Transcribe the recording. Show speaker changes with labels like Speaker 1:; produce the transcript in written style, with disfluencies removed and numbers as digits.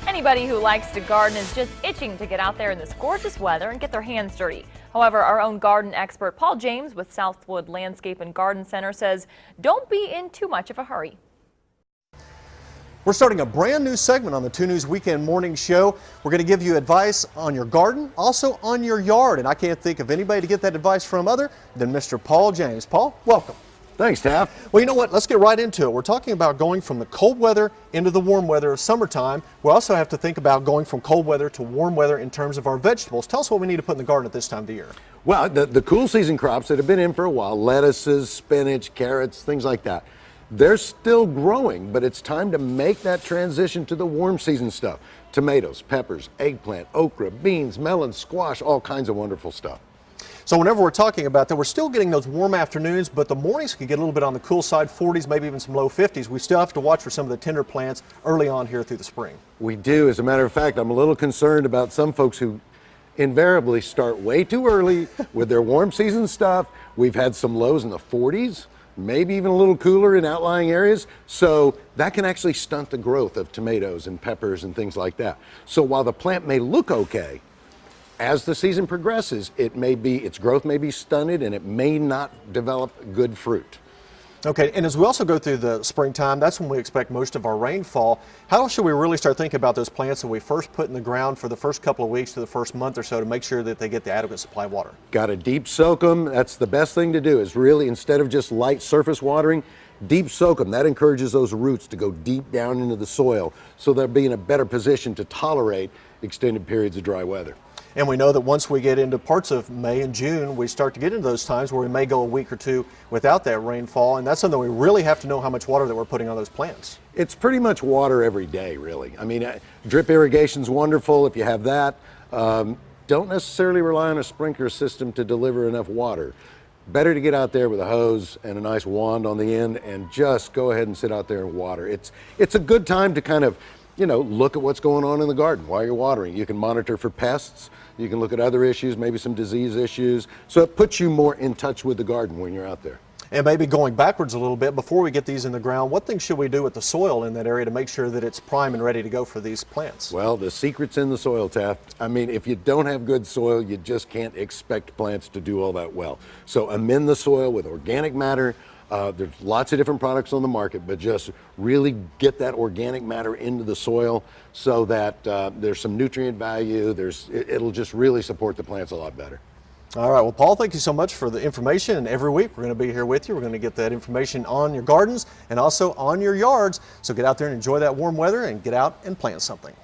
Speaker 1: Anybody who likes to garden is just itching to get out there in this gorgeous weather and get their hands dirty. However, our own garden expert Paul James with Southwood Landscape and Garden Center says don't be in too much of a hurry.
Speaker 2: We're starting a brand new segment on the 2 News Weekend Morning Show. We're going to give you advice on your garden, also on your yard. And I can't think of anybody to get that advice from other than Mr. Paul James. Paul, welcome.
Speaker 3: Thanks, Taft.
Speaker 2: Well, you know what? Let's get right into it. We're talking about going from the cold weather into the warm weather of summertime. We also have to think about going from cold weather to warm weather in terms of our vegetables. Tell us what we need to put in the garden at this time of the year.
Speaker 3: Well, the cool season crops that have been in for a while, lettuces, spinach, carrots, things like that, they're still growing, but it's time to make that transition to the warm season stuff. Tomatoes, peppers, eggplant, okra, beans, melons, squash, all kinds of wonderful stuff.
Speaker 2: So whenever we're talking about that, we're still getting those warm afternoons, but the mornings can get a little bit on the cool side, 40s, maybe even some low 50s. We still have to watch for some of the tender plants early on here through the spring.
Speaker 3: We do. As a matter of fact, I'm a little concerned about some folks who invariably start way too early with their warm season stuff. We've had some lows in the 40s. Maybe even a little cooler in outlying areas. So that can actually stunt the growth of tomatoes and peppers and things like that. So while the plant may look okay, as the season progresses, its growth may be stunted and it may not develop good fruit.
Speaker 2: Okay, and as we also go through the springtime, that's when we expect most of our rainfall. How should we really start thinking about those plants that we first put in the ground for the first couple of weeks to the first month or so to make sure that they get the adequate supply of water?
Speaker 3: Got to deep soak them. That's the best thing to do, is really, instead of just light surface watering, deep soak them. That encourages those roots to go deep down into the soil so they'll be in a better position to tolerate extended periods of dry weather.
Speaker 2: And we know that once we get into parts of May and June, we start to get into those times where we may go a week or two without that rainfall. And that's something we really have to know how much water that we're putting on those plants.
Speaker 3: It's pretty much water every day, really. I mean, drip irrigation's wonderful if you have that. Don't necessarily rely on a sprinkler system to deliver enough water. Better to get out there with a hose and a nice wand on the end and just go ahead and sit out there and water. It's a good time to kind of, look at what's going on in the garden while you're watering. You can monitor for pests. You can look at other issues, maybe some disease issues. So it puts you more in touch with the garden when you're out there.
Speaker 2: And maybe going backwards a little bit, before we get these in the ground, what things should we do with the soil in that area to make sure that it's prime and ready to go for these plants?
Speaker 3: Well, the secret's in the soil, Taft. I mean, if you don't have good soil, you just can't expect plants to do all that well. So amend the soil with organic matter. There's lots of different products on the market, but just really get that organic matter into the soil so that there's some nutrient value. It'll just really support the plants a lot better.
Speaker 2: All right, well, Paul, thank you so much for the information. And every week we're going to be here with you. We're going to get that information on your gardens and also on your yards. So get out there and enjoy that warm weather and get out and plant something.